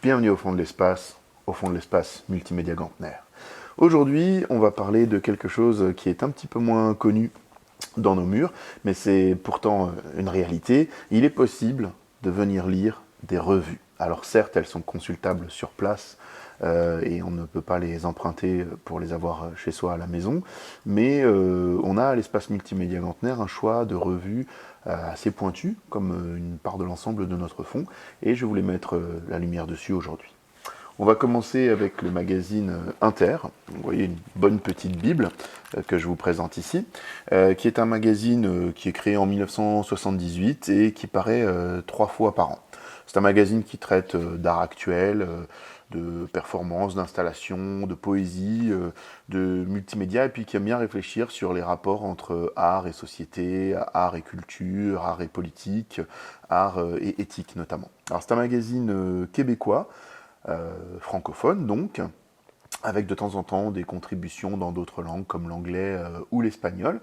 Bienvenue au fond de l'espace multimédia Gantner. Aujourd'hui, on va parler de quelque chose qui est un petit peu moins connu dans nos murs, mais c'est pourtant une réalité. Il est possible de venir lire des revues. Alors certes, elles sont consultables sur place et on ne peut pas les emprunter pour les avoir chez soi à la maison, mais on a à l'espace multimédia Gantner un choix de revues assez pointu, comme une part de l'ensemble de notre fonds, et je voulais mettre la lumière dessus aujourd'hui. On va commencer avec le magazine Inter. Vous voyez une bonne petite Bible que je vous présente ici, qui est un magazine qui est créé en 1978 et qui paraît 3 fois par an. C'est un magazine qui traite d'art actuel, de performance, d'installation, de poésie, de multimédia, et puis qui aime bien réfléchir sur les rapports entre art et société, art et culture, art et politique, art et éthique notamment. Alors c'est un magazine québécois, francophone donc, avec de temps en temps des contributions dans d'autres langues comme l'anglais ou l'espagnol.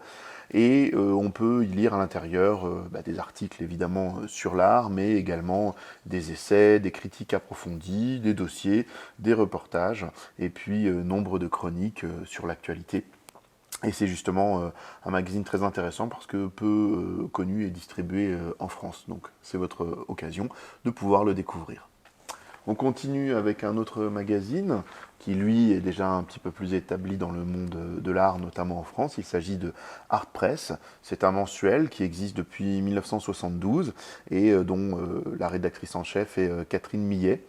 Et on peut y lire à l'intérieur des articles évidemment sur l'art, mais également des essais, des critiques approfondies, des dossiers, des reportages, et puis nombre de chroniques sur l'actualité. Et c'est justement un magazine très intéressant parce que peu connu et distribué en France. Donc c'est votre occasion de pouvoir le découvrir. On continue avec un autre magazine qui, lui, est déjà un petit peu plus établi dans le monde de l'art, notamment en France. Il s'agit de Art Press. C'est un mensuel qui existe depuis 1972 et dont la rédactrice en chef est Catherine Millet.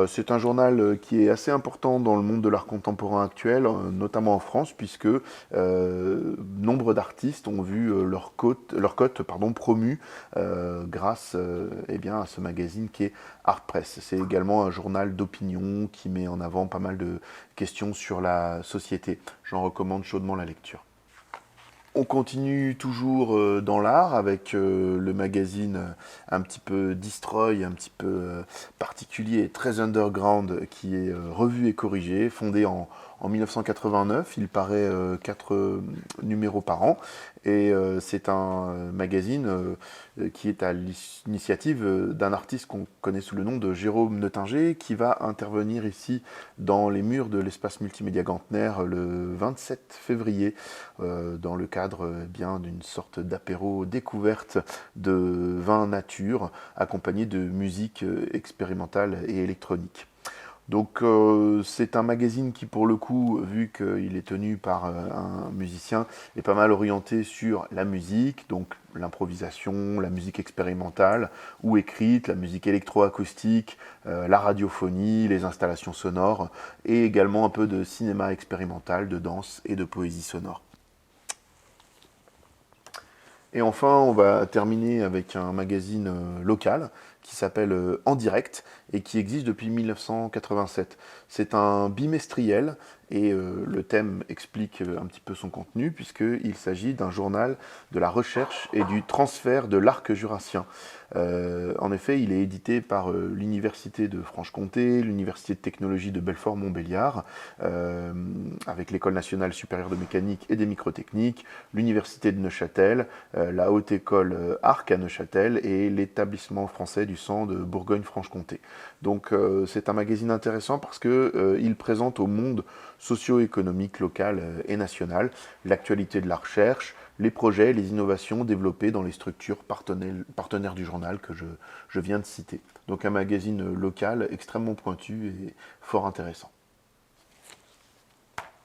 C'est un journal qui est assez important dans le monde de l'art contemporain actuel, notamment en France, puisque nombre d'artistes ont vu leur cote promue grâce à ce magazine qui est Art Press. C'est également un journal d'opinion qui met en avant pas mal de questions sur la société. J'en recommande chaudement la lecture. On continue toujours dans l'art avec le magazine un petit peu destroy, un petit peu particulier, très underground, qui est revu et corrigé, fondé en 1989. Il paraît 4 numéros par an et c'est un magazine qui est à l'initiative d'un artiste qu'on connaît sous le nom de Jérôme Nottinger, qui va intervenir ici dans les murs de l'espace multimédia Gantner le 27 février dans le cadre bien d'une sorte d'apéro découverte de vin nature accompagné de musique expérimentale et électronique. Donc c'est un magazine qui pour le coup, vu qu'il est tenu par un musicien, est pas mal orienté sur la musique, donc l'improvisation, la musique expérimentale ou écrite, la musique électroacoustique, la radiophonie, les installations sonores, et également un peu de cinéma expérimental, de danse et de poésie sonore. Et enfin, on va terminer avec un magazine local qui s'appelle En Direct et qui existe depuis 1987. C'est un bimestriel et le thème explique un petit peu son contenu puisqu'il s'agit d'un journal de la recherche et du transfert de l'arc jurassien. En effet, il est édité par l'Université de Franche-Comté, l'Université de technologie de Belfort-Montbéliard, avec l'École nationale supérieure de mécanique et des microtechniques, l'Université de Neuchâtel, la Haute École Arc à Neuchâtel et l'Établissement français du sang de Bourgogne-Franche-Comté. Donc c'est un magazine intéressant parce qu'il présente au monde socio-économique local et national l'actualité de la recherche, les projets, les innovations développées dans les structures partenaires du journal que je viens de citer. Donc un magazine local extrêmement pointu et fort intéressant.